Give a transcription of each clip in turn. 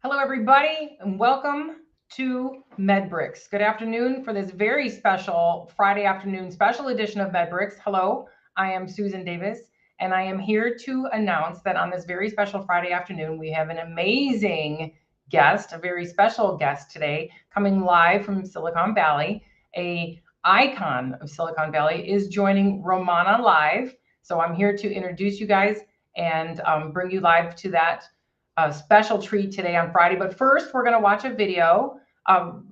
Hello, everybody, and welcome to MedBricks. Good afternoon for this very special Friday afternoon special edition of MedBricks. Hello, I am Susan Davis, and I am here to announce that on this very special Friday afternoon, we have an amazing guest, a very special guest today, coming live from Silicon Valley. A icon of Silicon Valley is joining Romana live. So I'm here to introduce you guys and bring you live to that special treat today on Friday. But first, we're going to watch a video.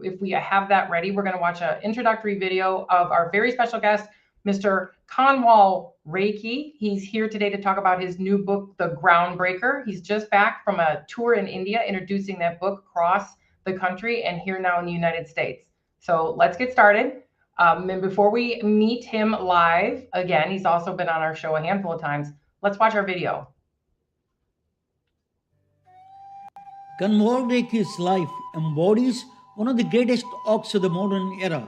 If we have that ready, we're going to watch an introductory video of our very special guest, Mr. Kanwal Rekhi. He's here today to talk about his new book, The Groundbreaker. He's just back from a tour in India, introducing that book across the country and here now in the United States. So let's get started. And before we meet him live, again, he's also been on our show a handful of times. Let's watch our video. Kanwal Rekhi's life embodies one of the greatest arcs of the modern era,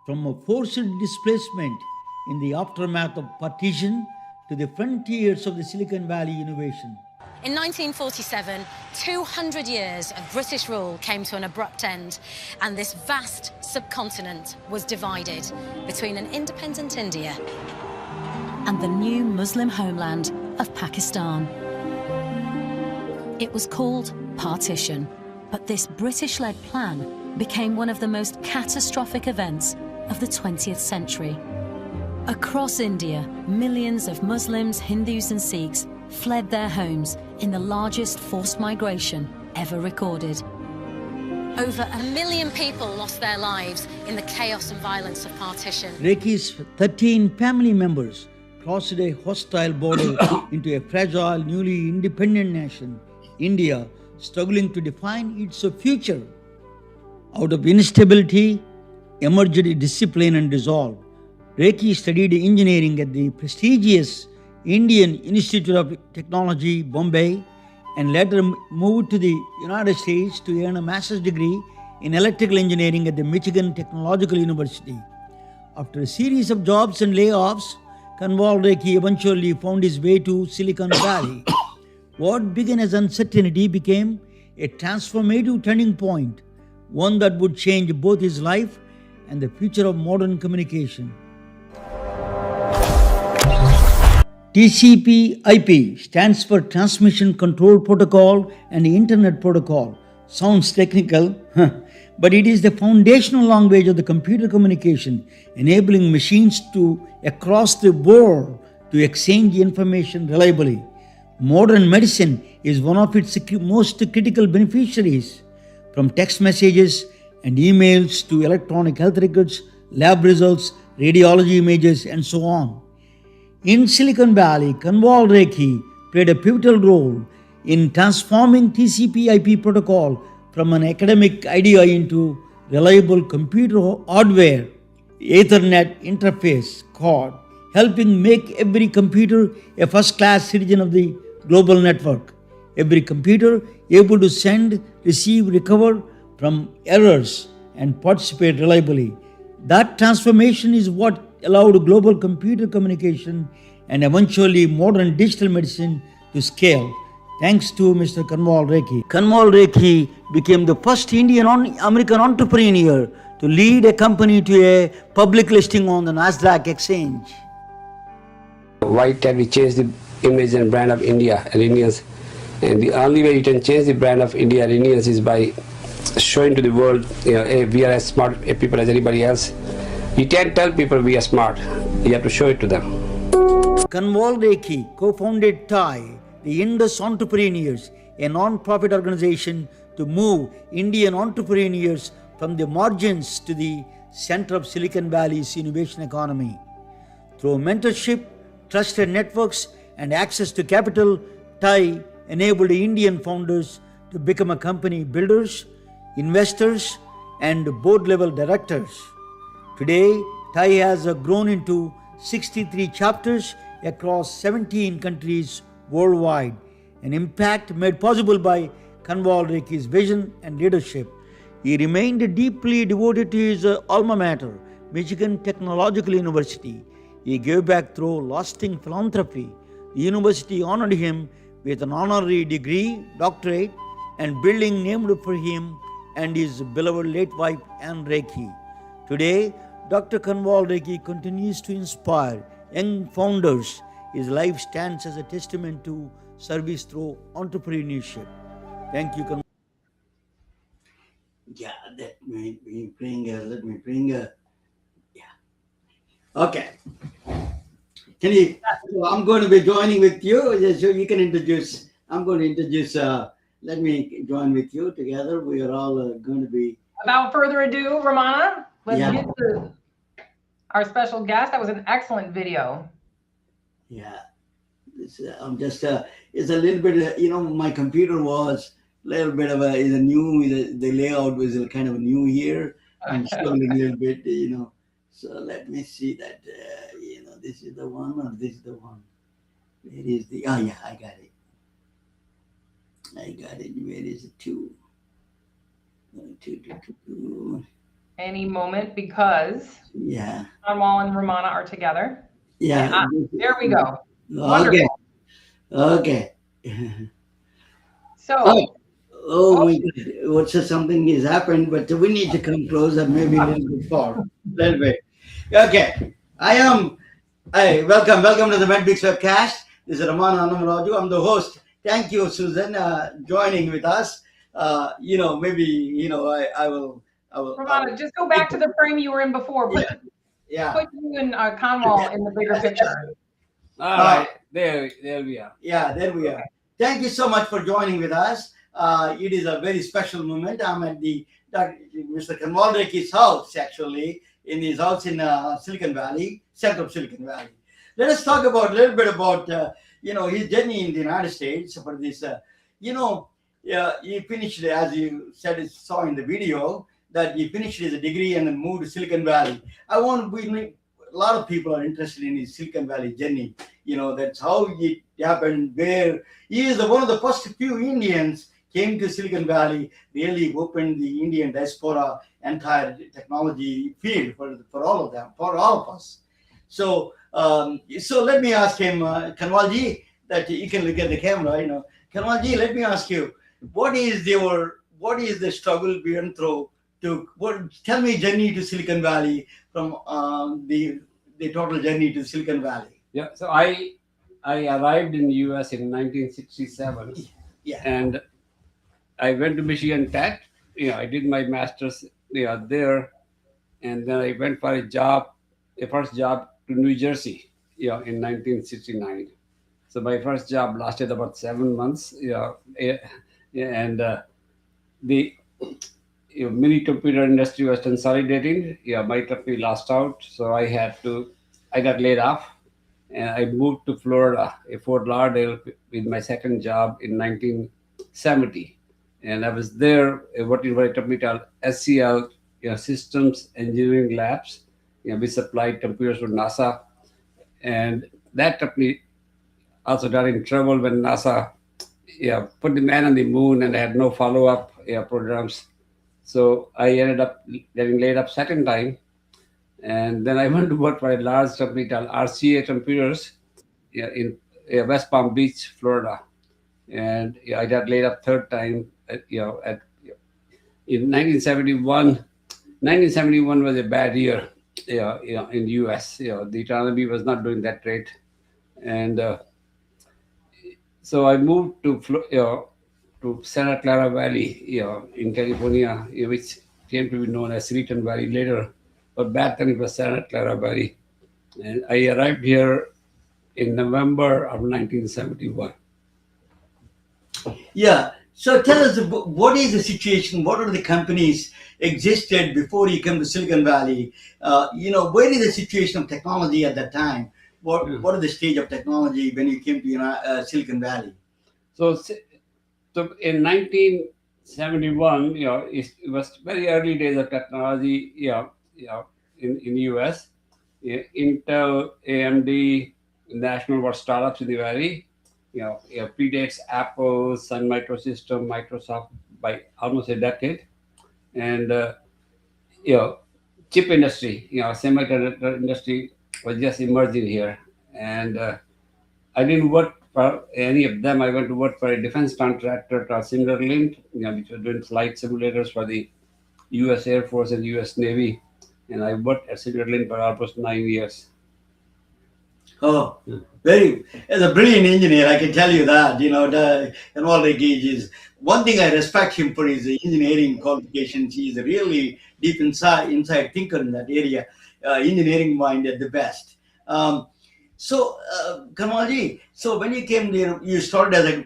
from a forced displacement in the aftermath of partition to the frontiers of the Silicon Valley innovation. In 1947, 200 years of British rule came to an abrupt end, and this vast subcontinent was divided between an independent India and the new Muslim homeland of Pakistan. It was called Partition, but this British-led plan became one of the most catastrophic events of the 20th century. Across India, millions of Muslims, Hindus and Sikhs fled their homes in the largest forced migration ever recorded. Over 1 million people lost their lives in the chaos and violence of partition. Rekhi's 13 family members crossed a hostile border into a fragile, newly independent nation, India, struggling to define its future. Out of instability emerged discipline and resolve. Rekhi studied engineering at the prestigious Indian Institute of Technology, Bombay, and later moved to the United States to earn a master's degree in electrical engineering at the Michigan Technological University. After a series of jobs and layoffs, Kanwal Rekhi eventually found his way to Silicon Valley. What began as uncertainty became a transformative turning point, one that would change both his life and the future of modern communication. TCP/IP stands for Transmission Control Protocol and Internet Protocol. Sounds technical, but it is the foundational language of the computer communication, enabling machines across the world to exchange information reliably. Modern medicine is one of its most critical beneficiaries, from text messages and emails to electronic health records, lab results, radiology images, and so on. In Silicon Valley, Kanwal Rekhi played a pivotal role in transforming TCP/IP protocol from an academic idea into reliable computer hardware, Ethernet interface code, helping make every computer a first-class citizen of the global network. Every computer able to send, receive, recover from errors and participate reliably. That transformation is what allowed global computer communication and eventually modern digital medicine to scale, thanks to Mr. Kanwal Rekhi. Kanwal Rekhi became the first Indian-American entrepreneur to lead a company to a public listing on the Nasdaq exchange. Why can we change the image and brand of India and Indians? And the only way you can change the brand of India and Indians is by showing to the world, hey, we are as smart people as anybody else. You can't tell people we are smart. You have to show it to them. Kanwal Rekhi co-founded TIE, the Indus Entrepreneurs, a non-profit organization to move Indian entrepreneurs from the margins to the center of Silicon Valley's innovation economy. Through mentorship, trusted networks, and access to capital, TIE enabled Indian founders to become a company builders, investors, and board-level directors. Today, TIE has grown into 63 chapters across 17 countries worldwide, an impact made possible by Kanwal Rekhi's vision and leadership. He remained deeply devoted to his alma mater, Michigan Technological University. He gave back through lasting philanthropy. The university honored him with an honorary degree, doctorate, and building named for him and his beloved late wife Anne Rekhi. Today, Dr. Kanwal Rekhi continues to inspire young founders. His life stands as a testament to service through entrepreneurship. Thank you, Kanwal. Yeah, let me bring a, yeah. Okay. Can you, so I'm going to be joining with you, so you can introduce, I'm going to introduce, let me join with you together. We are all going to be. Without further ado, Ramana, let's Yeah. get to our special guest. That was an excellent video. Yeah. I'm just, it's a little bit, my computer was a little bit of is a new, the layout was a kind of new here. I'm struggling a little bit, So let me see that, this is the one or this is the one. Where is the, oh yeah, I got it. Where is it? Two. Any moment, because Yeah. Kanwal and Ramana are together. Yeah. There we go. Okay. Okay. So. Oh my God! What's something has happened, but we need to come closer, maybe a little bit far, little bit. Okay. Hey, welcome to the MedBix webcast. This is Raman Annamaraju. I'm the host. Thank you, Susan, joining with us. Maybe I will. Ramana, just go back to the frame you were in before. Put you and Kanwal in the bigger picture. All right, there we are. Yeah, there we are. Thank you so much for joining with us. It is a very special moment. I'm at Mr. Kanwal Rekhi's house, actually, in his house in Silicon Valley, center of Silicon Valley. Let us talk a little bit about his journey in the United States. For this, he finished, as you saw in the video, that he finished his degree and then moved to Silicon Valley. A lot of people are interested in his Silicon Valley journey. That's how it happened. Where he is one of the first few Indians came to Silicon Valley, really opened the Indian diaspora entire technology field for all of them, for all of us. So let me ask him, Kanwalji, that you can look at the camera. Kanwalji, let me ask you, what is the struggle we went through tell me journey to Silicon Valley from the total journey to Silicon Valley. Yeah, so I arrived in the US in 1967. Yeah. And I went to Michigan Tech. I did my master's there, and then I went for a first job to New Jersey, in 1969. So my first job lasted about 7 months, and the mini computer industry was consolidating. My company lost out, so I got laid off, and I moved to Florida, Fort Lauderdale, with my second job in 1970. And I was there working for a company called SCL, Systems Engineering Labs. We supplied computers for NASA, and that company also got in trouble when NASA, put the man on the moon, and they had no follow-up programs. So I ended up getting laid up second time, and then I went to work for a large company called RCA Computers, in West Palm Beach, Florida, and I got laid up third time. In 1971. 1971 was a bad year, in the U.S. The economy was not doing that great, and so I moved to Santa Clara Valley, in California, which came to be known as Silicon Valley later, but back then it was Santa Clara Valley, and I arrived here in November of 1971. Yeah. So tell us, what is the situation? What are the companies existed before you came to Silicon Valley? Where is the situation of technology at that time? What are the stage of technology when you came to Silicon Valley? So in 1971, it was very early days of technology, in the US. Intel, AMD, National were startups in the valley. Predates Apple, Sun Microsystem, Microsoft by almost a decade. And, chip industry, semiconductor industry was just emerging here. And I didn't work for any of them. I went to work for a defense contractor called Singerlint, which was doing flight simulators for the U.S. Air Force and U.S. Navy. And I worked at Singerlint for almost 9 years. Oh, very, as a brilliant engineer, I can tell you that, Kanwal Rekhi is, one thing I respect him for his engineering qualifications. He's a really deep inside thinker in that area, engineering mind at the best. Kanwalji, so when you came there, you started as an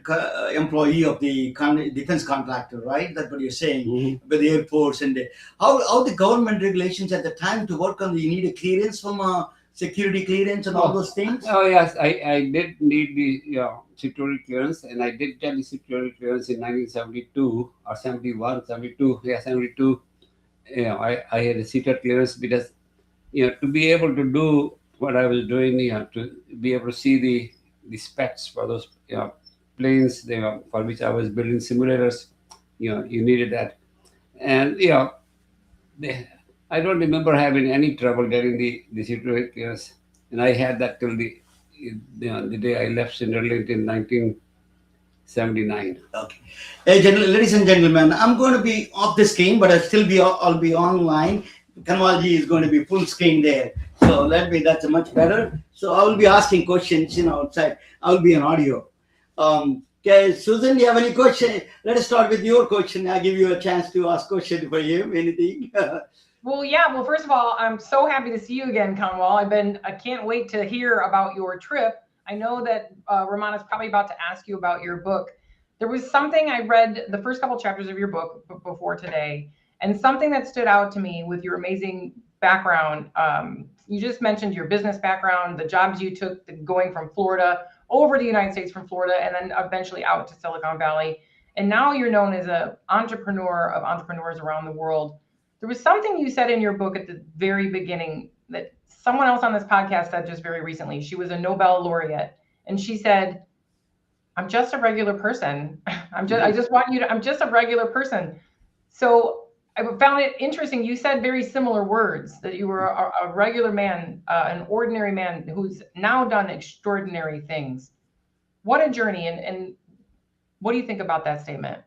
employee of the defense contractor, right? That's what you're saying, with the Air Force. And how the government regulations at the time to work on, you need a clearance from security clearance and all those things? Oh, yes, I did need the security clearance, and I did get the security clearance in 1972 or 71, 72. Yeah, 72. I had a secret clearance because, to be able to do what I was doing, to be able to see the specs for those planes for which I was building simulators, you needed that. And, I don't remember having any trouble getting the security clearance. And I had that till the day I left Cinderland in 1979. Okay. Hey, ladies and gentlemen, I'm going to be off the screen, but I'll be online. Kanwalji is going to be full screen there. So that's much better. So I will be asking questions, outside. I will be on audio. Okay, Susan, do you have any question? Let us start with your question. I'll give you a chance to ask question for you. Anything? Well, yeah. Well, first of all, I'm so happy to see you again, Kanwal. I can't wait to hear about your trip. I know that Ramon is probably about to ask you about your book. There was something I read the first couple chapters of your book before today, and something that stood out to me with your amazing background. You just mentioned your business background, the jobs you took going from Florida over to the United States from Florida, and then eventually out to Silicon Valley. And now you're known as an entrepreneur of entrepreneurs around the world. There was something you said in your book at the very beginning that someone else on this podcast said just very recently. She was a Nobel laureate, and she said, "I'm just a regular person. I'm just a regular person." So I found it interesting. You said very similar words, that you were a regular man, an ordinary man who's now done extraordinary things. What a journey. And what do you think about that statement?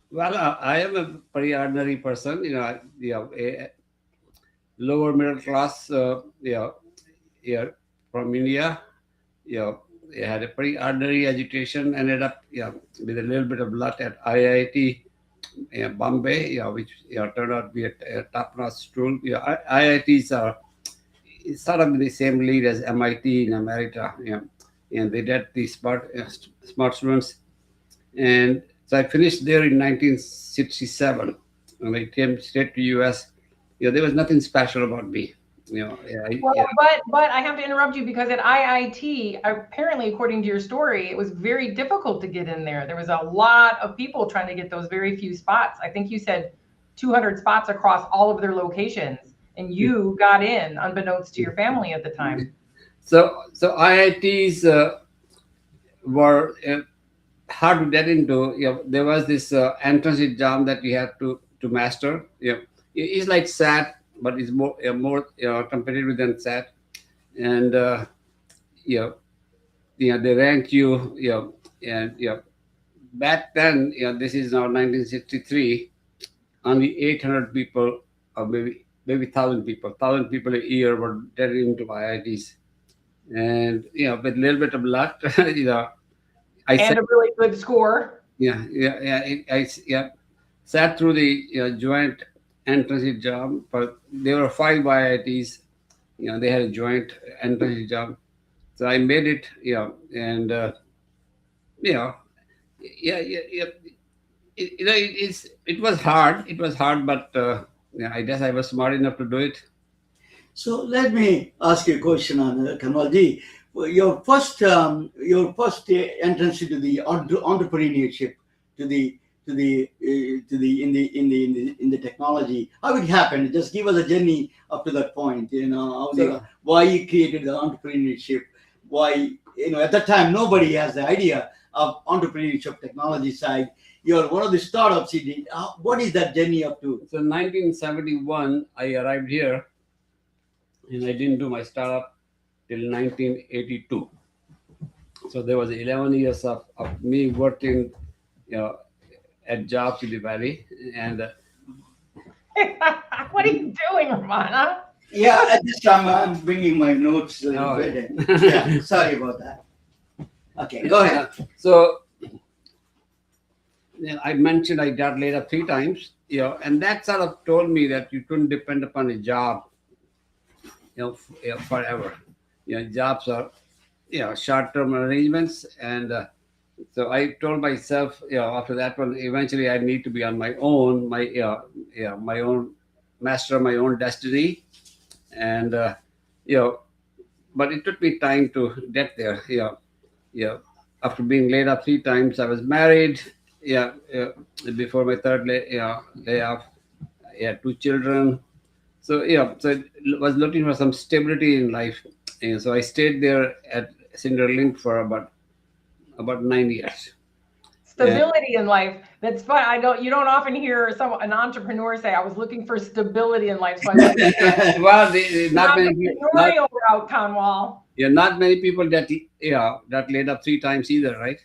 Well, I am a pretty ordinary person, a lower middle class, from India. I had a pretty ordinary education. Ended up, with a little bit of luck at IIT Bombay, which turned out to be a top-notch school. IITs are sort of the same lead as MIT in America. And they get the smart students. And so I finished there in 1967, and I came straight to US. There was nothing special about me. But I have to interrupt you, because at IIT, apparently, according to your story, it was very difficult to get in there. There was a lot of people trying to get those very few spots. I think you said 200 spots across all of their locations, and you got in unbeknownst to your family at the time. So IITs were hard to get into. There was this entrance exam that you had to master. It's like SAT, but it's more competitive than SAT. And they rank you. And back then, this is now 1963. Only 800 people, or maybe 1,000 people. 1,000 people a year were getting into IITs. And with a little bit of luck, I a really good score. I sat through the joint entrance exam, but there were 5 IITs. They had a joint entrance exam, so I made it. And it was hard. It was hard, but I guess I was smart enough to do it. So let me ask you a question on Kanwalji. Your first entrance into the entrepreneurship, in the technology, how it happened? Just give us a journey up to that point. Why you created the entrepreneurship? Why at that time nobody has the idea of entrepreneurship technology side. You're one of the startups. What is that journey up to? So 1971, I arrived here, and I didn't do my startup till 1982. So there was 11 years of me working, at jobs in the valley, and What are you doing, Ramana? Yeah, at this time I'm bringing my notes a little Oh, bit. yeah. Yeah, sorry about that. Okay, go ahead. So I mentioned I got laid off 3 times, and that sort of told me that you couldn't depend upon a job, forever. Jobs are, short-term arrangements, and so I told myself, after that one, eventually I need to be on my own, my own master of my own destiny, and you know, but it took me time to get there. Yeah. After being laid off 3 times, I was married. Yeah, before my third layoff, I had 2 children. So I was looking for some stability in life, and so I stayed there at Cinderlink for about 9 years. Stability in life. That's fun. You don't often hear an entrepreneur say, I was looking for stability in life. So I went Well, not many people, entrepreneurial route, Kanwal. not many people that laid up 3 times either, right?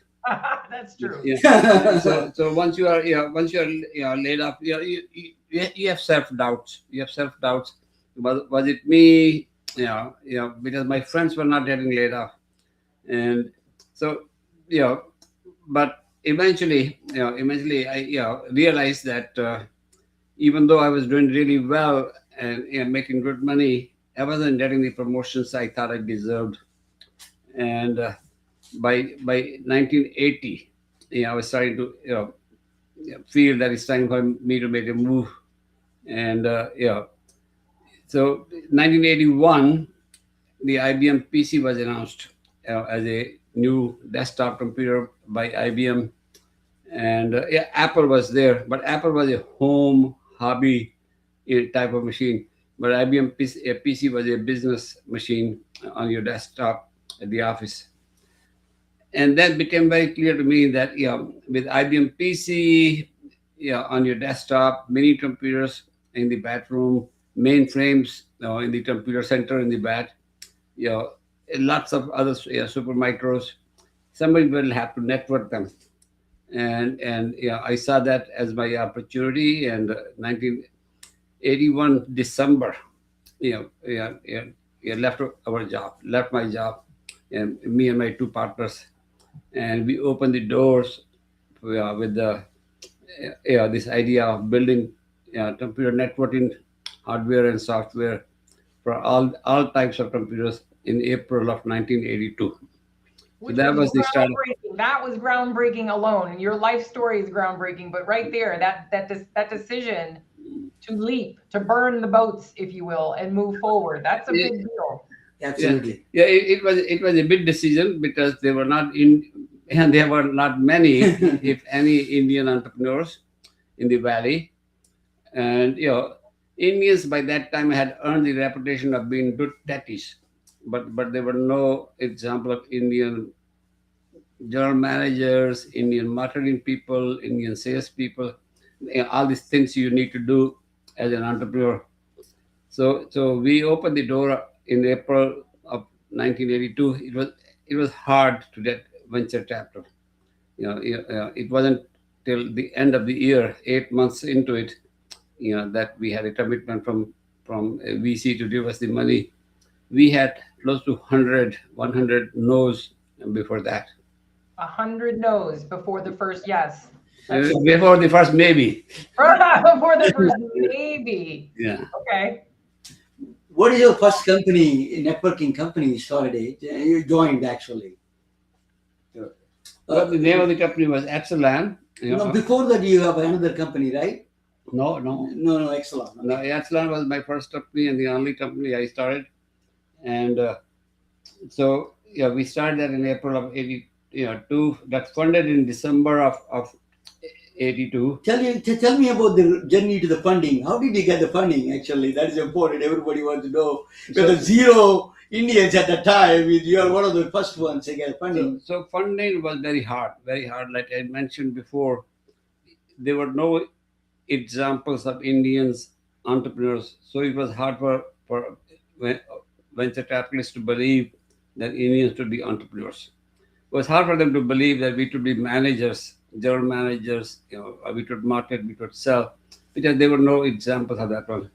That's true. Yeah. So once you are laid up, you have self doubts. You have self doubts. Was it me? Because my friends were not getting laid off, and so but eventually I realized that even though I was doing really well and making good money, I wasn't getting the promotions I thought I deserved. And by 1980, I was starting to feel that it's time for me to make a move. And so 1981, the IBM PC was announced as a new desktop computer by IBM, and Apple was there, but Apple was a home hobby type of machine. But IBM PC was a business machine on your desktop at the office. And that became very clear to me that with IBM PC on your desktop, mini computers in the bathroom, mainframes in the computer center in the back, lots of other super micros, somebody will have to network them. And I saw that as my opportunity. And 1981 December, left my job, and me and my 2 partners, and we opened the doors with this idea of building computer networking hardware and software for all types of computers in April of 1982. Which that was the start. groundbreaking. That was groundbreaking alone. Your life story is groundbreaking, but right there, that decision to leap, to burn the boats, if you will, and move forward, that's a big deal. Absolutely. Yeah, it was a big decision because there were not many, if any, Indian entrepreneurs in the valley, and Indians by that time had earned the reputation of being good tatties, but there were no example of Indian general managers, Indian marketing people, Indian sales people, all these things you need to do as an entrepreneur. So we opened the door in April of 1982. It was hard to get venture capital. It wasn't till the end of the year, 8 months into it, that we had a commitment from a VC to give us the money. We had close to 100 no's before that. 100 no's before the first yes. Before the first maybe. Before the first maybe. Yeah. Okay. What is your first company, networking company you started? You joined actually. Well, the name of the company was Epsilon. No, before that you have another company, right? No, Epsilon. No, Epsilon was my first company and the only company I started. And so we started that in April of 82. Got funded in December of 82. Tell me about the journey to the funding. How did you get the funding? Actually, that is important. Everybody wants to know. Because zero Indians at the time, you are one of the first ones to get funding. So funding was very hard. Like I mentioned before, there were no examples of Indians entrepreneurs. So it was hard for venture capitalists to believe that Indians should be entrepreneurs. was hard for them to believe that we could be managers, general managers, we could market, we could sell, because there were no examples of that one.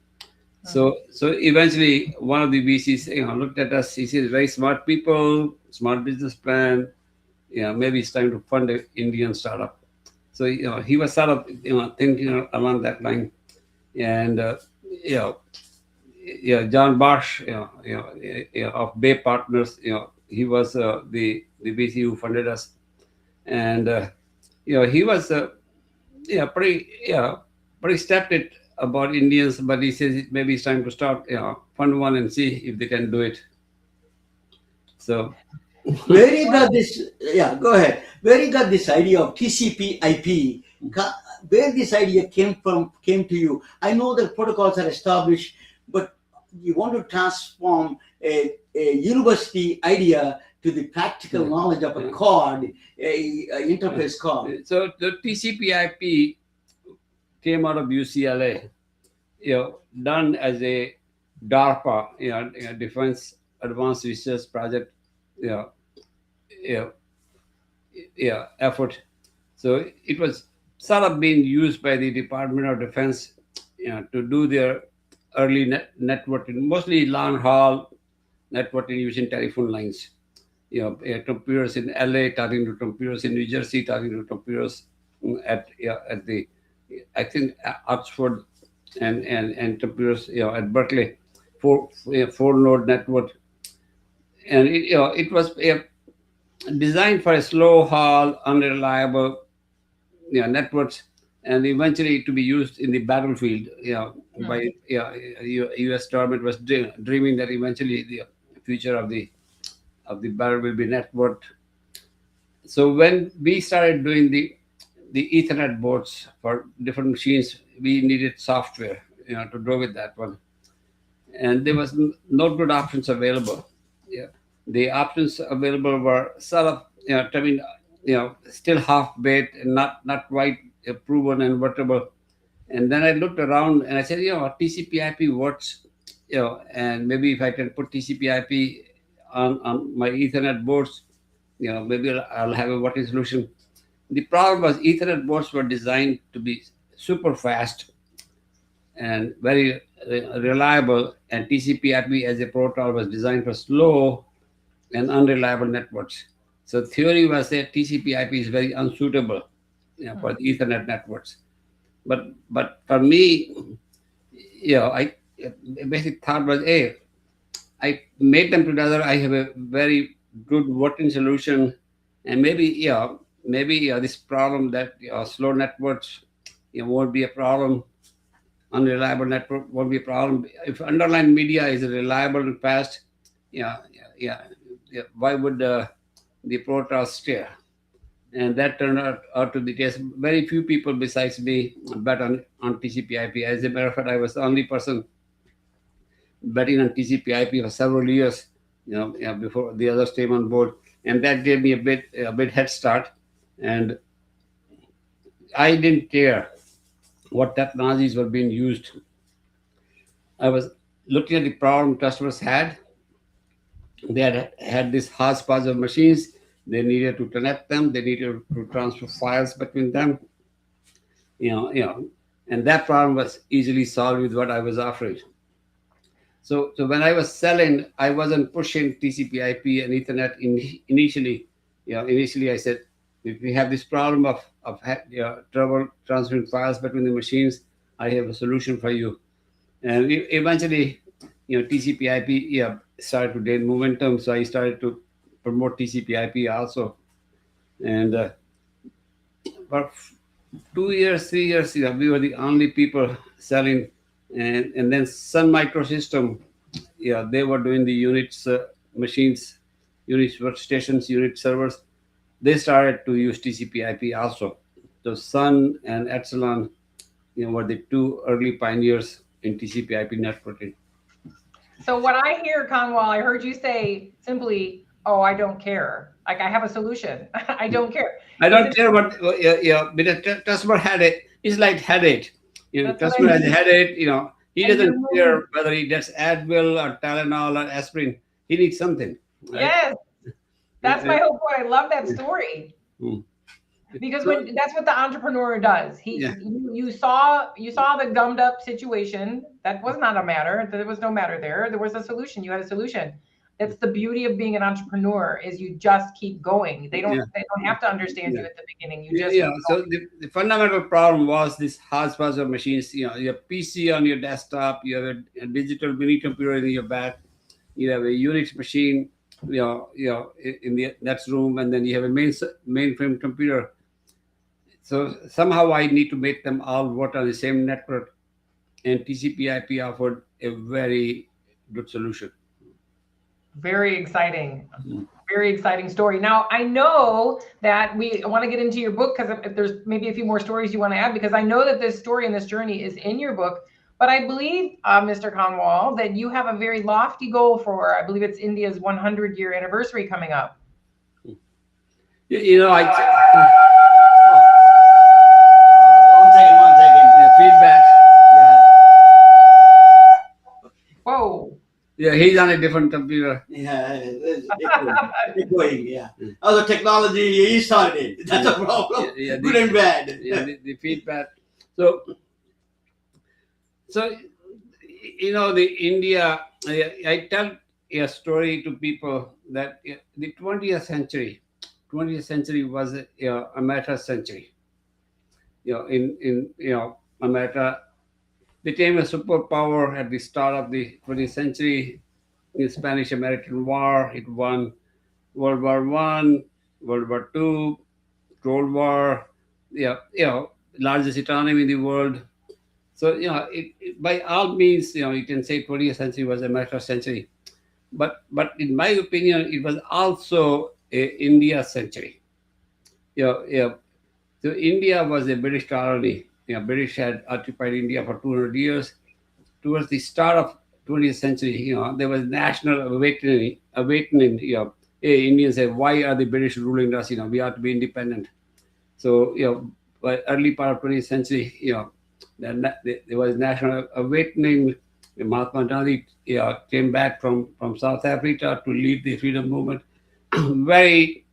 So eventually one of the VCs, looked at us. He says, very smart people, smart business plan. Maybe it's time to fund an Indian startup. So he was sort of thinking along that line, and John Bosch, of Bay Partners, he was the VC who funded us, and he was pretty skeptic about Indians, but he says maybe it's time to start fund one and see if they can do it. So where you got this? Yeah, go ahead. Where you got this idea of TCP/IP? Where this idea came to you? I know that protocols are established, but you want to transform a university idea to the practical knowledge of a card, a interface card. So the TCP/IP came out of UCLA, done as a DARPA, Defense Advanced Research Project, effort. So it was sort of being used by the Department of Defense, to do their early networking, mostly long haul networking using telephone lines. Computers in LA talking to computers in New Jersey, talking to computers at the, I think, Oxford, and computers at Berkeley, four node network, and it was designed for a slow haul, unreliable networks, and eventually to be used in the battlefield. By U.S. government was dreaming that eventually the future of the battle will be networked. So when we started doing the Ethernet boards for different machines, we needed software, to go with that one, and there was no good options available. The options available were sort of, still half-baked and not quite proven and workable. And then I looked around and I said, TCP/IP works, and maybe if I can put TCP/IP on my Ethernet boards, maybe I'll have a working solution. The problem was Ethernet boards were designed to be super fast and very reliable, and TCP/IP as a protocol was designed for slow and unreliable networks. So theory was that TCP/IP is very unsuitable, for the Ethernet networks. But for me, I basic thought was, hey, I made them together. I have a very good working solution, and maybe this problem that slow networks won't be a problem. Unreliable network won't be a problem. If underlying media is reliable and fast, why would the protocol stay? And that turned out to be the case. Very few people besides me bet on TCP/IP. As a matter of fact, I was the only person betting on TCP/IP for several years, before the others came on board, and that gave me a bit head start. And I didn't care what technologies were being used. I was looking at the problem customers had. They had this hodgepodge of machines. They needed to connect them. They needed to transfer files between them. And that problem was easily solved with what I was offering. So when I was selling, I wasn't pushing TCP/IP and Ethernet initially. Initially I said, if we have this problem of trouble transferring files between the machines, I have a solution for you. And eventually, TCP/IP started to gain momentum, so I started to promote TCP/IP also. And for 2 years, 3 years, we were the only people selling. And then Sun Microsystem, they were doing the Unix machines, Unix workstations, Unix servers. They started to use TCP/IP also. So Sun and Epsilon, were the two early pioneers in TCP/IP networking. So what I hear, Kanwal, I heard you say simply, "Oh, I don't care. Like I have a solution. I don't care." I don't care what. But the customer had it. It's like headache. Customer has a headache. He doesn't care whether he gets Advil or Tylenol or aspirin. He needs something. Right? Yes, That's my whole point. I love that story. Because that's what the entrepreneur does. You saw the gummed up situation. That was not a matter. There was no matter there. There was a solution. You had a solution. That's the beauty of being an entrepreneur, is you just keep going. They don't have to understand you at the beginning. You just So the fundamental problem was this hodgepodge of machines. You have PC on your desktop, you have a digital mini computer in your back, you have a Unix machine, in the next room, and then you have a mainframe computer. So somehow I need to make them all work on the same network, and TCP/IP offered a very good solution. Very exciting. Very exciting story. Now, I know that we want to get into your book, because if there's maybe a few more stories you want to add, because I know that this story and this journey is in your book. But I believe, Mr. Kanwal, that you have a very lofty goal for, I believe it's India's 100-year anniversary coming up. One second. Feedback. Whoa. Yeah, he's on a different computer. Echoing. Also, technology, he started. That's a problem. Good and bad. The feedback. So the India, I tell a story to people that the 20th century was a America century. In America became a superpower at the start of the 20th century. In the Spanish-American War, it won World War I, World War II, Cold War. Largest economy in the world. So by all means, you can say 20th century was America century, but in my opinion, it was also a India century. So India was a British colony. British had occupied India for 200 years. Towards the start of 20th century, there was national awakening. Indians say, why are the British ruling us? We have to be independent. So, by early part of 20th century, there was national awakening. Mahatma Gandhi came back from South Africa to lead the freedom movement. Very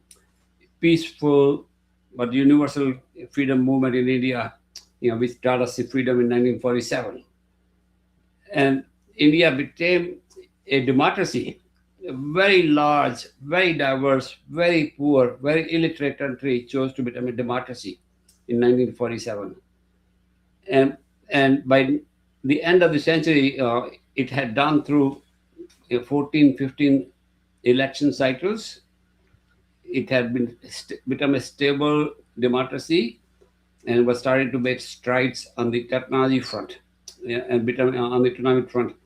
peaceful but universal freedom movement in India, which got us the freedom in 1947. And India became a democracy, a very large, very diverse, very poor, very illiterate country chose to become a democracy in 1947. And by the end of the century, it had gone through 14, 15 election cycles. It had become a stable democracy and was starting to make strides on the technology front and become on the economic front.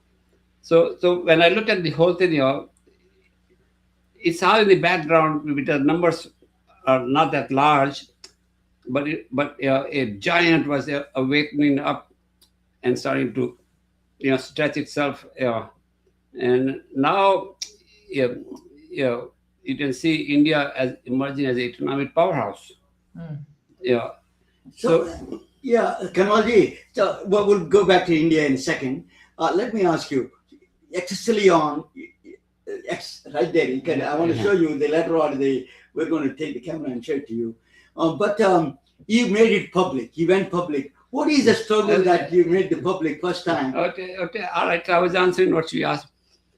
So when I look at the whole thing, it's all in the background because numbers are not that large, but a giant was awakening up and starting to stretch itself. And now you can see India as emerging as an economic powerhouse. Kanwalji, so we'll go back to India in a second. Let me ask you, actually on X right there, I want to show you the letter or we're going to take the camera and show it to you. But you made it public. You went public. What is the struggle that you made the public first time? Okay. All right. I was answering what she asked.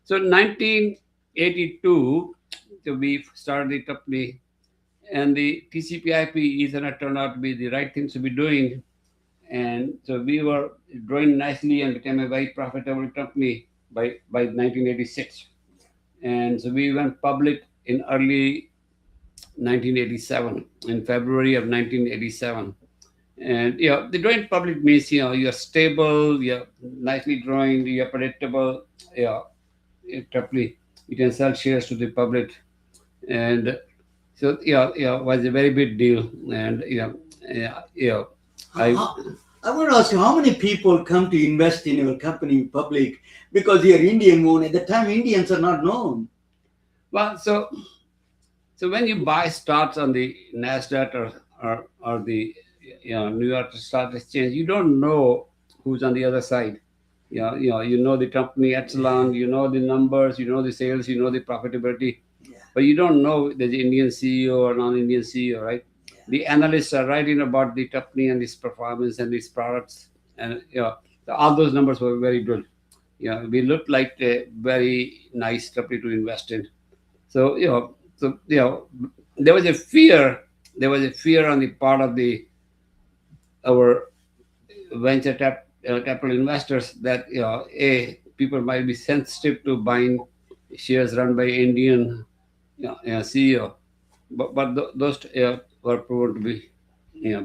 So 1982, we started the company, and the TCP/IP Ethernet turned out to be the right things to be doing. And so we were growing nicely and became a very profitable company by 1986. And so we went public in early 1987, in February of 1987. And the going public means you're stable, you're nicely growing, you're predictable. Company, you can sell shares to the public, and so it was a very big deal. And I want to ask you, how many people come to invest in your company public because you're Indian known? At the time, Indians are not known. Well, so when you buy stocks on the NASDAQ or the New York Stock Exchange, you don't know who's on the other side. You know the company Epsilon, you know the numbers, you know the sales, you know the profitability. but you don't know there's an Indian CEO or non-Indian CEO, right? The analysts are writing about the company and its performance and its products, and all those numbers were very good. We looked like a very nice company to invest in. So there was a fear. There was a fear on the part of our venture capital investors that people might be sensitive to buying shares run by Indian CEO, but those were proven to be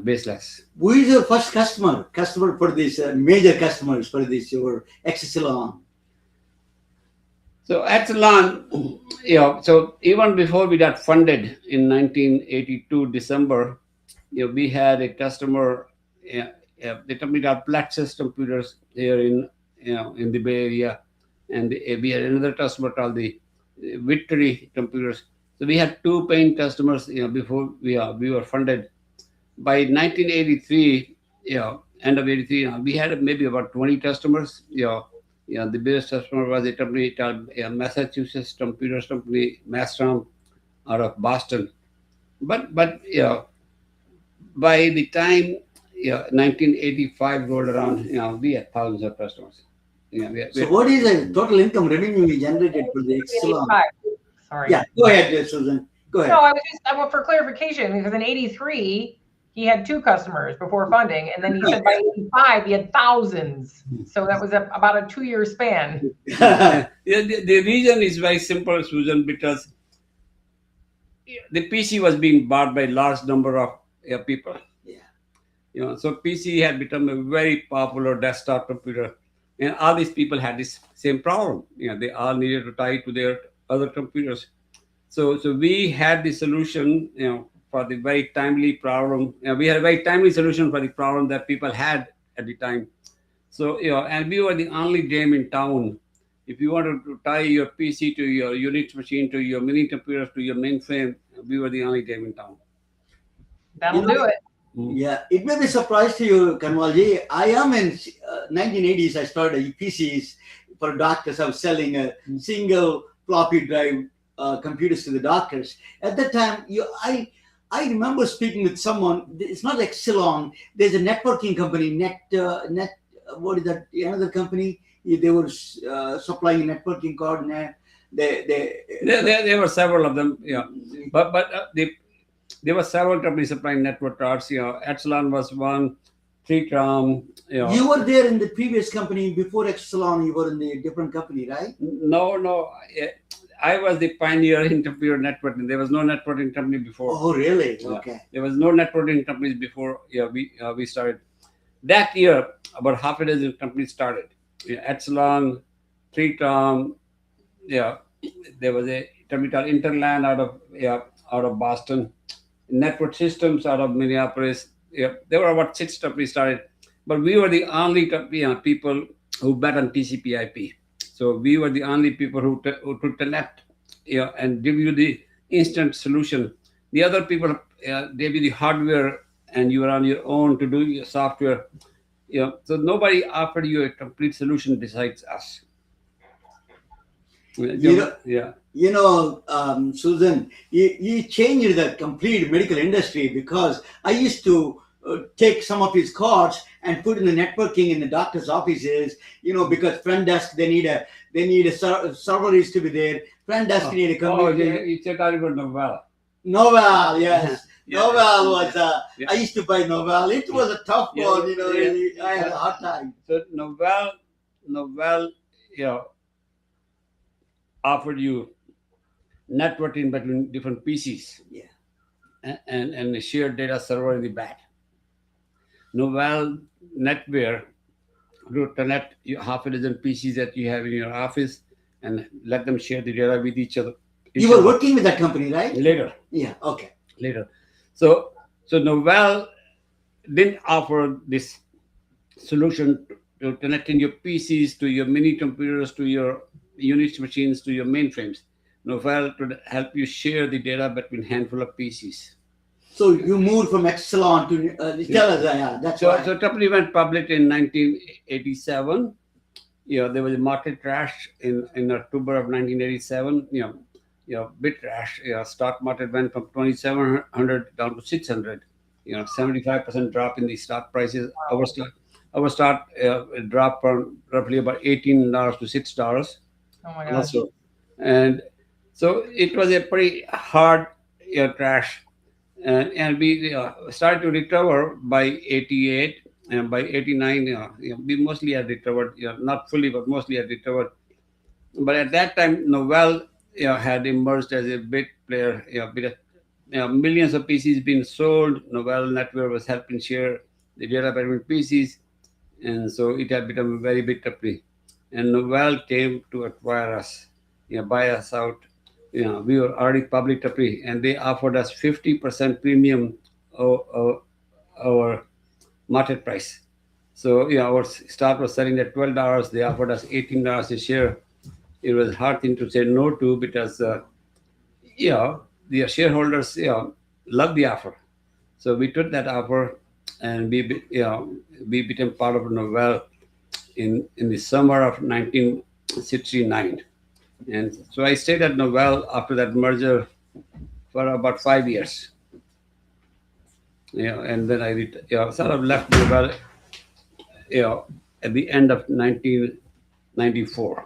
baseless. Who is your first customer for this major customers for this your Excelon? So Epsilon, so even before we got funded in 1982 December, we had a customer. The company got Plexus Computers here in the Bay Area, and we had another customer called the Victory Computers. So we had two paying customers before we were funded. By 1983, end of 83, we had maybe about 20 customers. The biggest customer was a company called Massachusetts Computers Company, Mastron, out of Boston. But by the time 1985 rolled around, we had thousands of customers. So what is the total income revenue we generated for the Excelon? Sorry. Yeah, go ahead, Susan. Go ahead. No, I want for clarification, because in 83, he had two customers before funding, and then he said by 85 he had thousands. So that was about a 2-year span. The reason is very simple, Susan, because the PC was being bought by a large number of people. So PC had become a very popular desktop computer, and all these people had this same problem. They all needed to tie it to their other computers. So we had the solution, for the very timely problem. We had a very timely solution for the problem that people had at the time. So and we were the only game in town. If you wanted to tie your PC to your Unix machine, to your mini computer, to your mainframe, we were the only game in town. That'll do it. Yeah, it may be a surprise to you, Kanwalji. I am in 1980s. I started PCs for doctors. I was selling a single floppy drive computers to the doctors. At that time, I remember speaking with someone. It's not like Excelon. There's a networking company, what is that? Another company. They were supplying a networking card. There were several of them. But there were several companies supplying network cards. Epsilon was one. Tritram. You were there in the previous company before Excelon. You were in the different company, right? No. I was the pioneer in computer networking. There was no networking company before. Oh, really? Okay. There was no networking companies before. We started. That year, about half a dozen companies started. Epsilon, Tritram. There was a company called Interland out of Boston. Network Systems out of Minneapolis. There were about 6 companies started, but we were the only people who bet on TCP/IP. So we were the only people who could connect, and give you the instant solution. The other people gave you the hardware, and you were on your own to do your software. So nobody offered you a complete solution besides us. Susan, you changed the complete medical industry, because I used to take some of his cards and put in the networking in the doctor's offices, because front desk, they need a server is to be there. Front desk need a computer. You check out about Novell. Novell, yes. Novell was, I used to buy Novell. It was a tough one, I had a hard time. So Novell, offered you networking between different PCs. And a shared data server in the back. Novell NetWare would connect half a dozen PCs that you have in your office and let them share the data with each other. You were working with that company, right? Later. Yeah, okay. Later. So Novell didn't offer this solution to connecting your PCs to your mini computers, to your Unix machines, to your mainframes. Novell could help you share the data between a handful of PCs. So you moved from Excelon to tell us, that's right. So the company went public in 1987. There was a market crash in October of 1987. bit rash. Stock market went from 2,700 down to 600. 75% drop in the stock prices. Our stock dropped from roughly about $18 to $6 Oh my gosh. also, and so it was a pretty hard crash, and we started to recover by 88, and by 89, we mostly had recovered, not fully, but mostly had recovered. But at that time, Novell had emerged as a big player. Millions of PCs being sold. Novell Network was helping share the data between PCs, and so it had become a very big company. And Novell came to acquire us, buy us out. We were already public company, and they offered us 50% premium over our market price. So our stock was selling at $12. They offered us $18 a share. It was a hard thing to say no to, because the shareholders loved the offer. So we took that offer, and we became part of Novell in the summer of 1969. And so I stayed at Novell after that merger for about 5 years. And then I sort of left Novell at the end of 1994.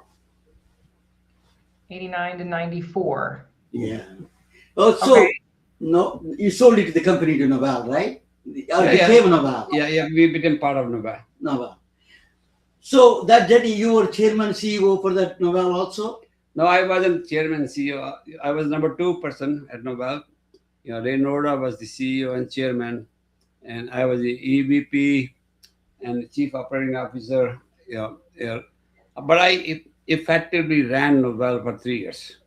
89 to 94. Yeah. Oh, so Okay. no, you sold it to the company to Novell, right? Or Yeah, became Novell. Yeah, we became part of Novell. Novell. So that day you were chairman, CEO for that Novell also? No, I wasn't chairman, CEO. I was number 2 person at Novell. Ray Noda was the CEO and chairman, and I was the EVP and the chief operating officer. But I effectively ran Novell for 3 years,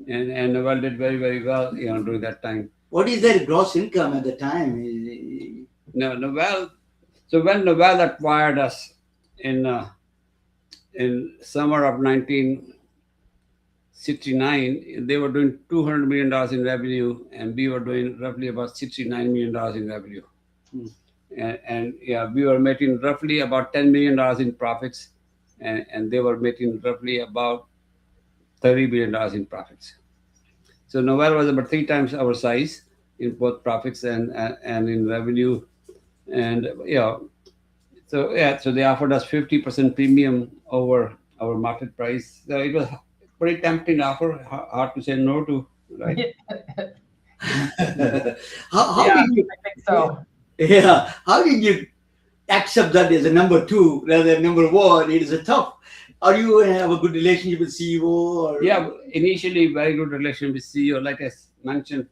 and Novell did very, very well during that time. What is their gross income at the time? No, Novell. So when Novell acquired us in summer of 1969, they were doing $200 million in revenue, and we were doing roughly about $69 million in revenue. And we were making roughly about $10 million in profits, and they were making roughly about $30 billion in profits. So Novell was about 3 times our size in both profits and in revenue. And so they offered us 50% premium over our market price. So it was a pretty tempting offer, hard to say no to, right? How Yeah, did you? I think so. Yeah. How did you accept that as a number 2 rather than number 1? It is a tough. Are you have a good relationship with CEO? Or? Yeah, initially very good relation with CEO. Like I mentioned,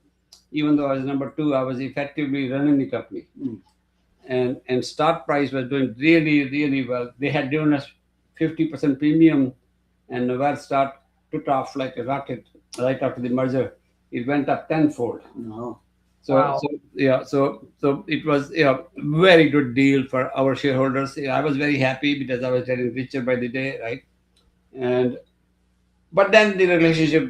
even though I was number 2, I was effectively running the company. And stock price was doing really, really well. They had given us 50% premium, and Novell stock took off like a rocket right after the merger. It went up tenfold. No. So, Wow. so it was very good deal for our shareholders. I was very happy because I was getting richer by the day, right? But then the relationship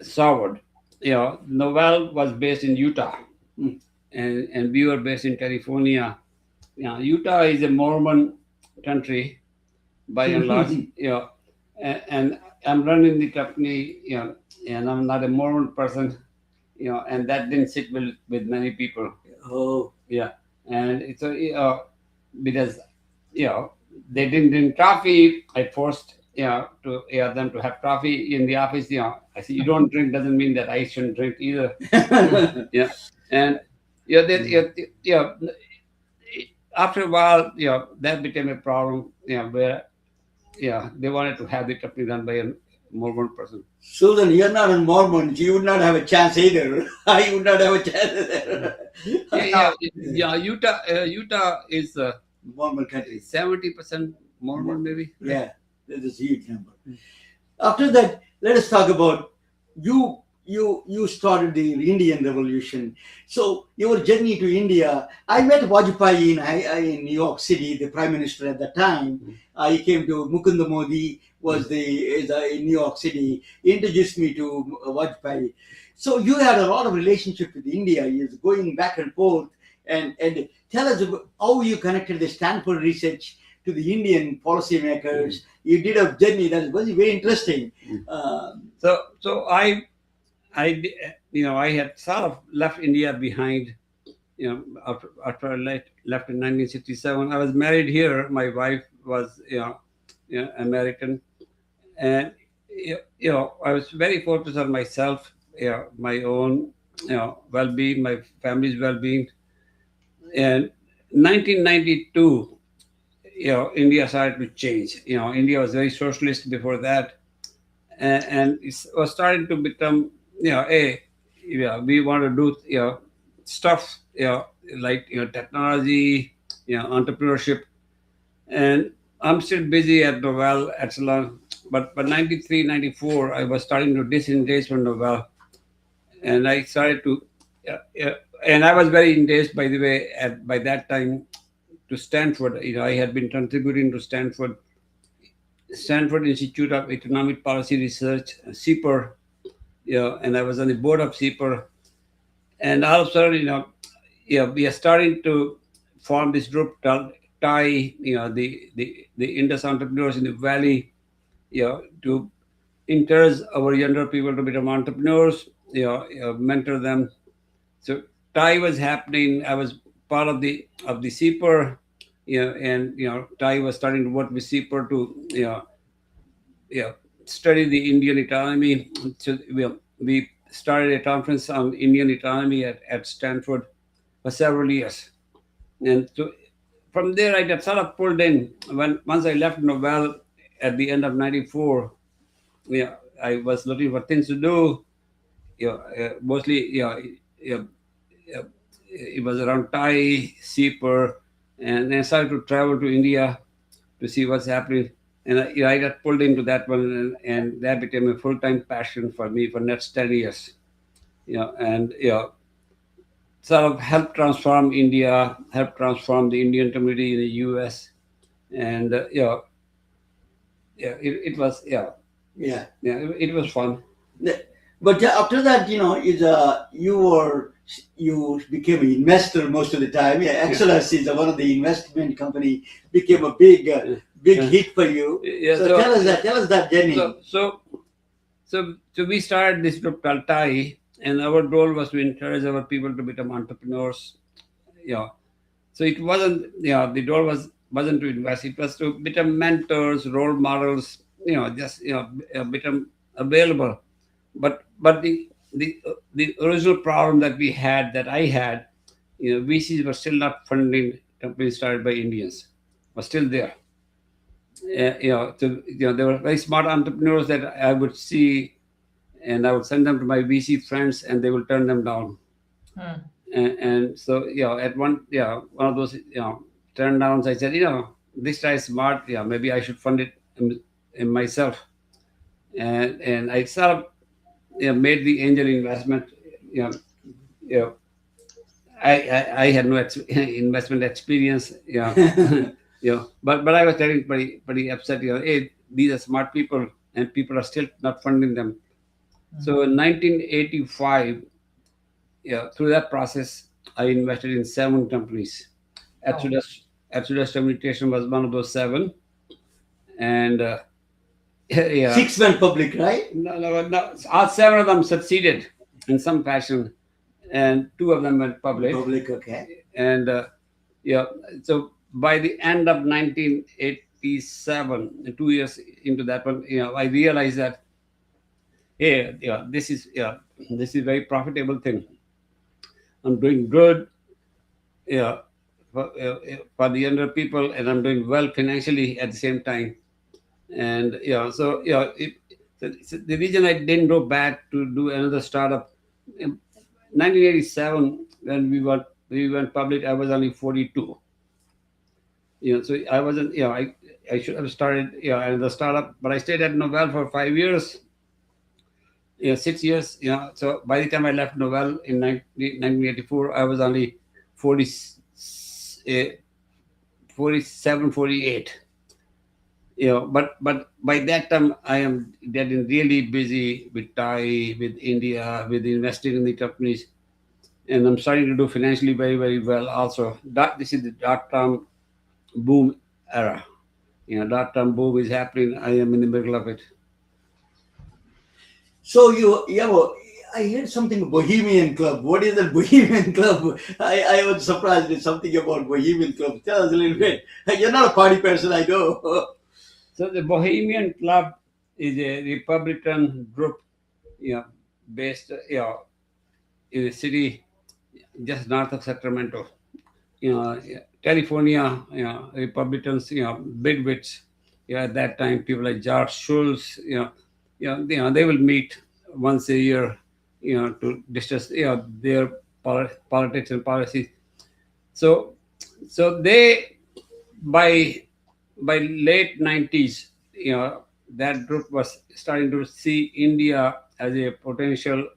soured. Novell was based in Utah, and we were based in California. Utah is a Mormon country by and large. And I'm running the company, and I'm not a Mormon person. And that didn't sit with many people. Oh. Yeah, and it's because they didn't drink coffee. I forced them to have coffee in the office. I said, you don't drink doesn't mean that I shouldn't drink either. And after a while, that became a problem. Where they wanted to have the company run by a Mormon person. Susan, you're not a Mormon. You would not have a chance either. I would not have a chance. Utah is Mormon country. 70% Mormon, maybe. Yeah, that is a huge number. After that, let us talk about you. You started the Indian Revolution. So your journey to India. I met Vajpayee in New York City, the Prime Minister at that time. He came to Mukunda Modi was in New York City. He introduced me to Vajpayee. So you had a lot of relationship with India. You're going back and forth. And tell us about how you connected the Stanford research to the Indian policymakers. You did a journey that was very interesting. So I had sort of left India behind. After I left in 1967, I was married here. My wife was American, and I was very focused on myself, my own well-being, my family's well-being. And 1992, India started to change. India was very socialist before that, and it was starting to become, we want to do, stuff, like, technology, entrepreneurship. And I'm still busy at Novell, Epsilon, but 93, 94, I was starting to disengage from Novell. And I started to, and I was very engaged, by the way, by that time, to Stanford. I had been contributing to Stanford Institute of Economic Policy Research, CEPR, and I was on the board of CEPR. And all of a sudden, we are starting to form this group called TIE, the Indus entrepreneurs in the Valley, to encourage our younger people to become entrepreneurs, mentor them. So TIE was happening. I was part of the CEPR, and TIE was starting to work with CEPR to study the Indian economy. So we started a conference on Indian economy at Stanford for several years. And so from there, I got sort of pulled in. Once I left Novell at the end of 94, I was looking for things to do. Mostly, it was around Thai, CEPR, and then I started to travel to India to see what's happening. And I got pulled into that one, and that became a full-time passion for me for next 10 years. And sort of helped transform India, helped transform the Indian community in the U.S. And it was it was fun. But after that, you became an investor most of the time. Yeah, Exodus is one of the investment company, became a big hit for you. So tell us that journey. So we started this group called TIE, and our goal was to encourage our people to become entrepreneurs. So it wasn't, the goal wasn't to invest. It was to become mentors, role models, just become available. But the original problem that I had, VCs were still not funding companies started by Indians, was still there. So there were very smart entrepreneurs that I would see, and I would send them to my VC friends, and they will turn them down. And so at one of those turn downs, I said, this guy is smart. Maybe I should fund it in myself. And I sort of made the angel investment. I had no investment experience. But I was getting pretty upset. Hey, these are smart people, and people are still not funding them. So in 1985, through that process, I invested in 7 companies. Exodus Communication was one of those 7, and 6 went public, right? No. All 7 of them succeeded in some fashion, and 2 of them went public. Okay. And so by the end of 1987, 2 years into that one, I realized that, hey, this is a very profitable thing. I'm doing good, for the younger people, and I'm doing well financially at the same time. And so the reason I didn't go back to do another startup, in 1987, when we went public, I was only 42. So I wasn't, I should have started another startup, but I stayed at Novell for 5 years, 6 years. So by the time I left Novell in 1984, I was only 47, 48. But by that time, I am getting really busy with Thai, with India, with investing in the companies, and I'm starting to do financially very, very well. Also, this is the .com boom era. dot-com boom is happening. I am in the middle of it. So I heard something Bohemian Club. What is the Bohemian Club? I was surprised with something about Bohemian Club. Tell us a little bit. You're not a party person, I know. So the Bohemian Club is a Republican group, based, in a city just north of Sacramento. California, Republicans, bigwigs. At that time, people like George Schultz, they will meet once a year, to discuss, their politics and policies. So they, by late 90s, that group was starting to see India as a potential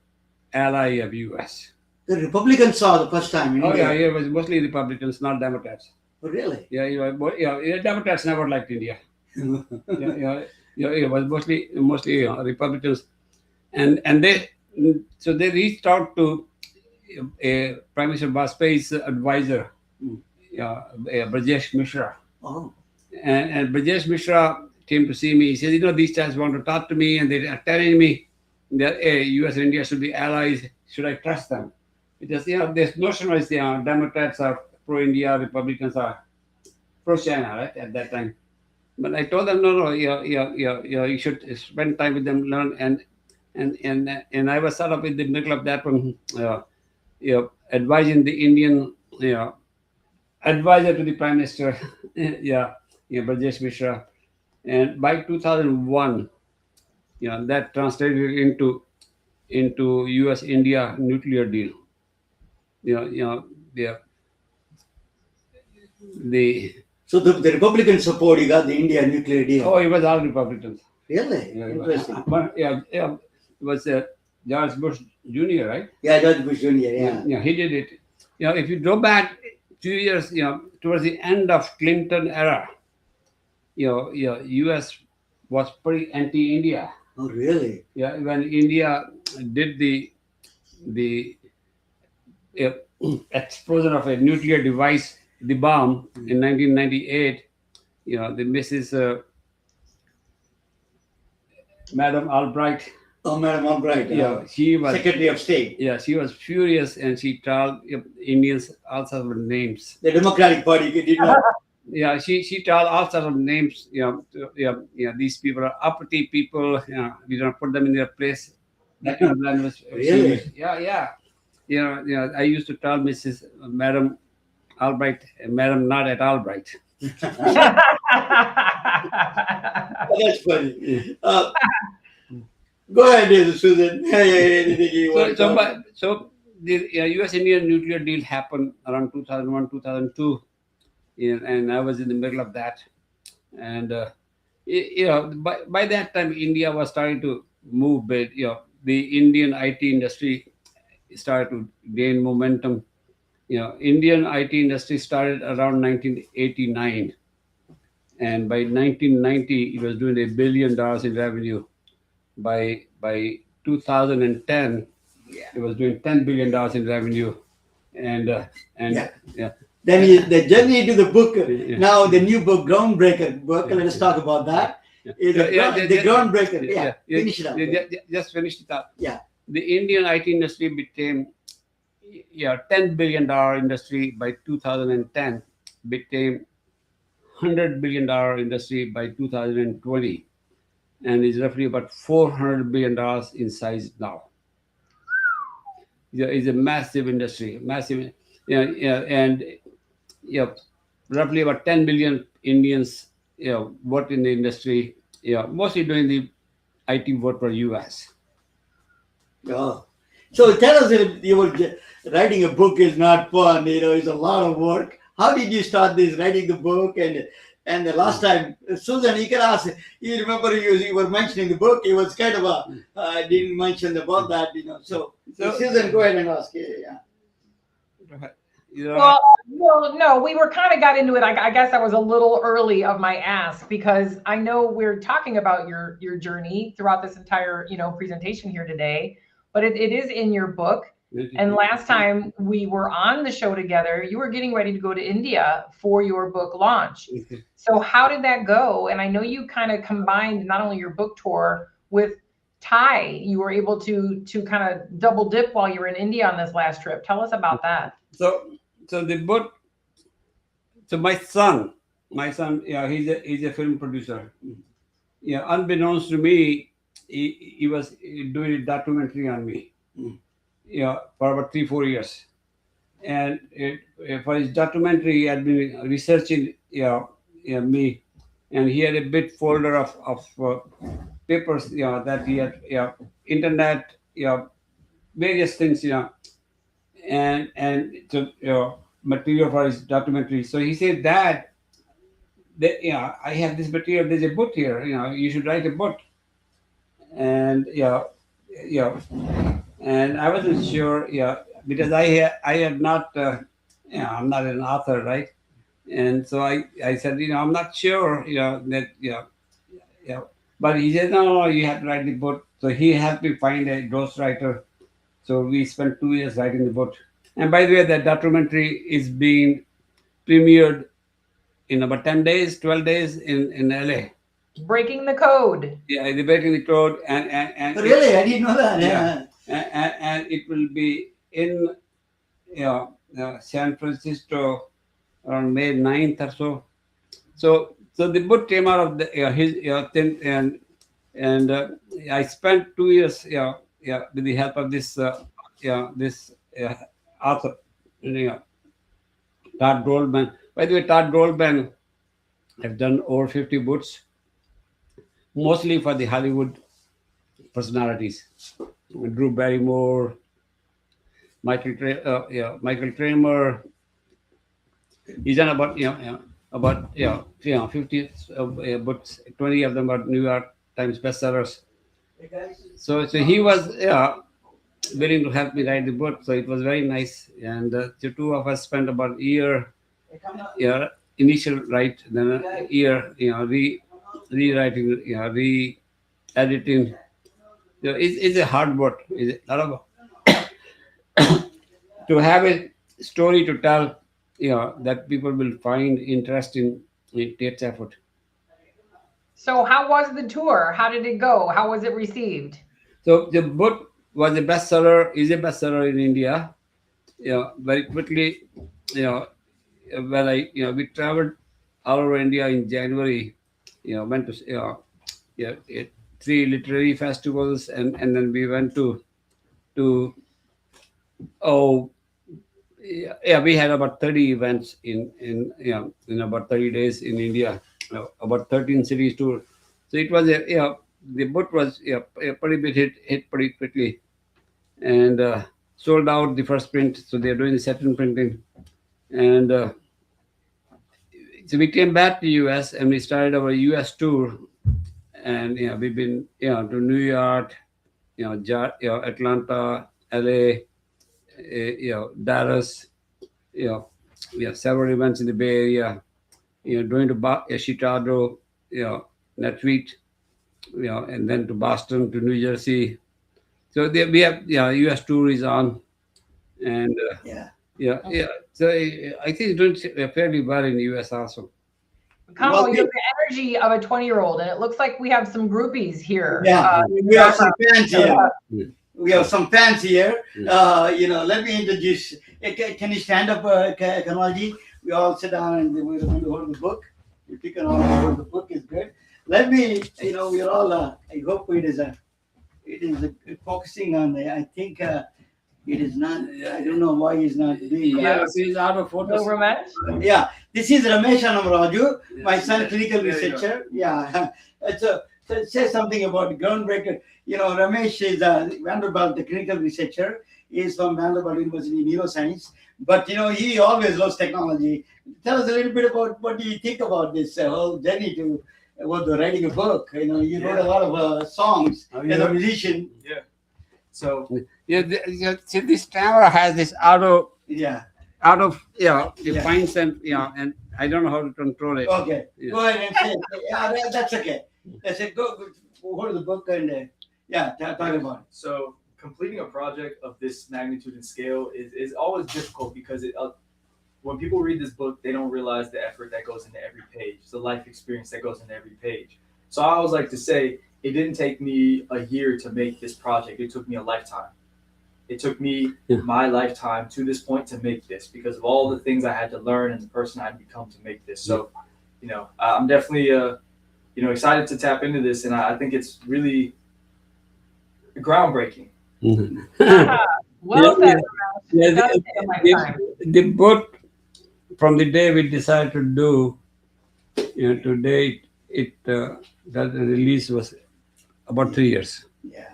ally of US. The Republicans saw the first time in India. It was mostly Republicans, not Democrats. Oh, really? Democrats never liked India. It was mostly Republicans, and they reached out to Prime Minister Vajpayee's advisor, Brajesh Mishra. Oh. And Brajesh Mishra came to see me. He said, these guys want to talk to me, and they are telling me that US and India should be allies. Should I trust them? Because this notion was Democrats are pro-India, Republicans are pro-China, right, at that time. But I told them, no, you should spend time with them, learn, and I was sort of in the middle of that one, advising the Indian, advisor to the Prime Minister, Brajesh Mishra, and by 2001, that translated into US-India nuclear deal. So the Republican support, you got the India nuclear deal. Oh, it was all Republicans. Really? Yeah, Interesting. It was George Bush Jr., right? Yeah, George Bush Jr., yeah. Yeah, he did it. If you go back 2 years, towards the end of Clinton era, US was pretty anti-India. Oh, really? Yeah, when India did the explosion of a nuclear device, the bomb, in 1998, the Mrs. Madam Albright. Oh, Madam Albright. She was Secretary of State. Yeah, she was furious, and she told Indians all sorts of names. The Democratic Party did not. Yeah, she told all sorts of names. These people are uppity people. We don't put them in their place. That kind of language. Really? Yeah. I used to tell Mrs. Madam Albright, Madam not at Albright. That's funny. Go ahead, Susan. So the US-India nuclear deal happened around 2001, 2002, and I was in the middle of that. And by that time, India was starting to move bit. The Indian IT industry started to gain momentum. Indian IT industry started around 1989, and by 1990, it was doing $1 billion in revenue. By 2010, it was doing $10 billion in revenue, and Then the journey into the book. Now the new book, Groundbreaker book. Let us talk about that. The Groundbreaker. Finish it up. Just finish it up. Yeah. The Indian IT industry became $10 billion industry by 2010, became $100 billion industry by 2020, and is roughly about $400 billion in size now. It's a massive industry, massive, and roughly about 10 million Indians, work in the industry, mostly doing the IT work for US. Oh. So tell us, if you were writing a book is not fun, it's a lot of work. How did you start this, writing the book? And the last time, Susan, you can ask, you remember you were mentioning the book, it was kind of I didn't mention about that, So Susan, go ahead and ask. Yeah. Well, no, we were kind of got into it. I guess I was a little early of my ask, because I know we're talking about your journey throughout this entire, presentation here today, but it is in your book. And last time we were on the show together, you were getting ready to go to India for your book launch. So how did that go? And I know you kind of combined not only your book tour with Thai. You were able to kind of double dip while you were in India on this last trip. Tell us about that. So the book. So my son, yeah, he's a film producer. Yeah, unbeknownst to me, he was doing a documentary on me. Yeah, for about 3-4 years, and for his documentary, he had been researching me, and he had a big folder of papers that he had internet various things and so material for his documentary. So he said that I have this material. There's a book here. You should write a book. And and I wasn't sure. Because I had not. I'm not an author, right? And so I said, I'm not sure. That. But he said, no, you have to write the book. So he helped me find a ghostwriter. So we spent 2 years writing the book. And by the way, that documentary is being premiered in about 10 days, 12 days in LA. Breaking the code. Yeah, the breaking the code. And really? I didn't know that. Yeah. And it will be in San Francisco around May 9th or so. So the book came out of his thing, and I spent 2 years with the help of this this author, Todd Goldman. By the way, Todd Goldman have done over 50 books, mostly for the Hollywood personalities. Drew Barrymore, Michael Kramer. He's done about 50 books. 20 of them are New York Times bestsellers. So he was willing to help me write the book. So it was very nice. And the two of us spent about a year, initial write, then a year, rewriting, re-editing. It's a hard work. It's a lot of to have a story to tell, that people will find interesting. It takes effort. So how was the tour? How did it go? How was it received? So the book was a bestseller, is a bestseller in India. Very quickly, we traveled all over India in January. Went to 3 literary festivals, and then we went to we had about 30 events in about 30 days in India, about 13 cities tour. So it was the book was pretty big hit pretty quickly, and sold out the first print. So they're doing the second printing, and so we came back to US and we started our US tour, and we've been to New York, Atlanta, LA, Dallas. We have several events in the Bay Area. Going to Chicago, next week, and then to Boston, to New Jersey. So we have US tour is on, and So I think it's doing fairly well in the US also. Kanwal, you have the energy of a 20-year-old, and it looks like we have some groupies here. Yeah, we have some fans here. We have some fans here. Let me introduce. Can you stand up, Kanwalji? We all sit down and we're going to hold the book. You pick on all hold the book is good. Let me, we're all. I hope it is focusing on the. I think it is not. I don't know why he's not doing that. Yeah, he's out of focus. No, Ramesh? Yeah, this is Ramesh Raju, my son, clinical researcher. Yeah, so say something about Groundbreaker. Ramesh is Vanderbilt, the clinical researcher. He is from Vanderbilt University Neuroscience. But, he always loves technology. Tell us a little bit about what do you think about this whole journey to writing a book. You wrote a lot of songs as a musician. Yeah. So, see, this camera has this auto. Yeah. It finds and I don't know how to control it. Okay. Yeah. Go ahead and say, that's okay. That's it. Go hold the book and talk about it. So completing a project of this magnitude and scale is always difficult because when people read this book, they don't realize the effort that goes into every page, the life experience that goes into every page. So I always like to say, it didn't take me a year to make this project. It took me a lifetime. It took me my lifetime to this point to make this because of all the things I had to learn and the person I'd become to make this. So, I'm definitely, excited to tap into this. And I think it's really groundbreaking. Well said. The book, from the day we decided to do, today that release was about 3 years. Yeah.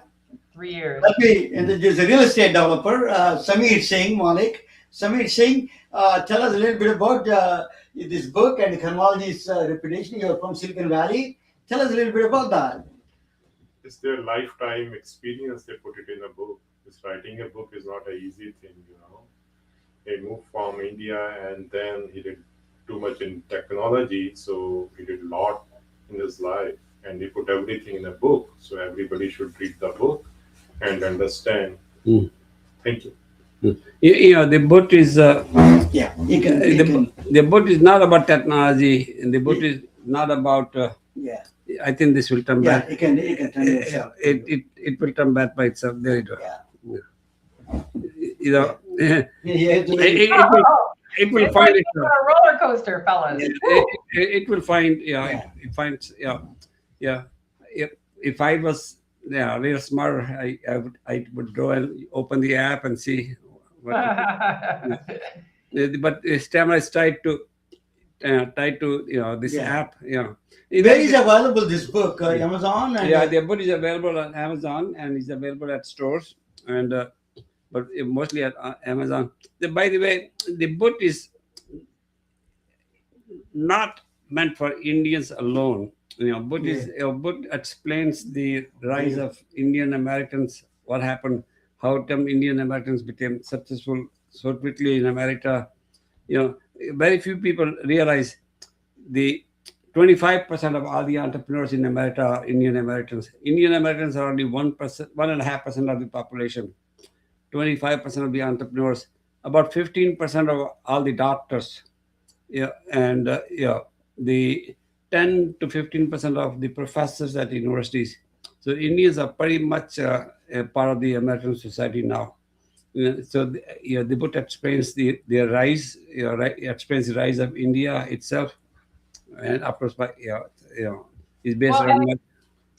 3 years. Let me introduce a real estate developer, Sameer Singh, Malik. Sameer Singh, tell us a little bit about this book and Kanwalji's reputation. You're from Silicon Valley. Tell us a little bit about that. It's their lifetime experience. They put it in a book. Just writing a book is not an easy thing, He moved from India and then he did too much in technology, so he did a lot in his life, and he put everything in a book. So everybody should read the book and understand. Thank you. The book is The book is not about technology, and the book is not about. I think this will turn back. It can turn itself. It will turn back by itself. There it goes. It will It's find like itself. a roller coaster, fellas. It will find. It finds. If I was real smart, I would go and open the app and see. But Stammer is tied to this app. Where is available this book? Amazon? And, the book is available on Amazon and is available at stores, and but mostly at Amazon. By the way, the book is not meant for Indians alone. Book explains the rise of Indian Americans, what happened, how come Indian Americans became successful so quickly in America. Very few people realize the 25% of all the entrepreneurs in America are Indian Americans. Indian Americans are only 1.5% of the population. 25% of the entrepreneurs, about 15% of all the doctors, and the 10 to 15% of the professors at universities. So Indians are pretty much a part of the American society now. So the book explains their rise, explains the rise of India itself, and of course, is based on.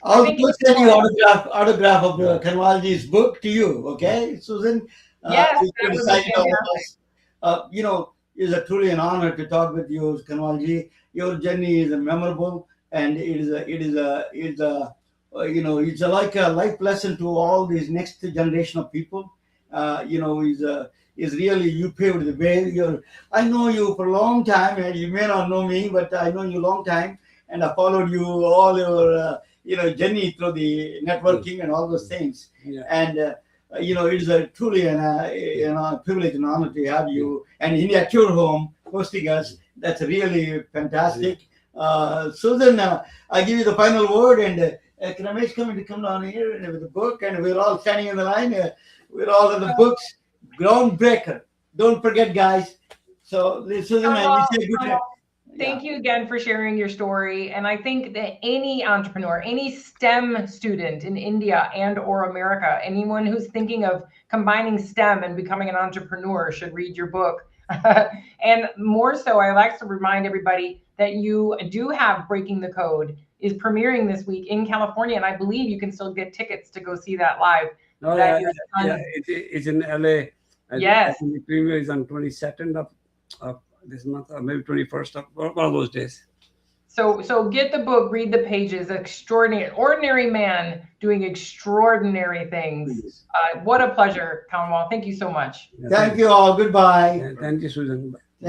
I'll send you autograph of Kanwalji's book to you, okay, Susan? Yes, it's truly an honor to talk with you, Kanwalji. Your journey is memorable, and it's like a life lesson to all these next generation of people. Is really, you paved the way. I know you for a long time, and you may not know me, but I know you a long time, and I followed you all your journey through the networking and all those things. And it's truly a privilege and honor to have you and at your home hosting us. That's really fantastic. Susan, I give you the final word, and can I make come down here and with the book, and we're all standing in the line. We're all in the books. Groundbreaker. Don't forget, guys. So, Susan, thank you again for sharing your story. And I think that any entrepreneur, any STEM student in India and or America, anyone who's thinking of combining STEM and becoming an entrepreneur should read your book. And more so, I like to remind everybody that you do have Breaking the Code is premiering this week in California. And I believe you can still get tickets to go see that live. It's in LA. Yes. I think the premiere is on 22nd of this month, or maybe 21st of one of those days. So get the book, read the pages. Ordinary man doing extraordinary things. What a pleasure, Kanwal. Thank you so much. Thank you all. Goodbye. Thank you, Susan.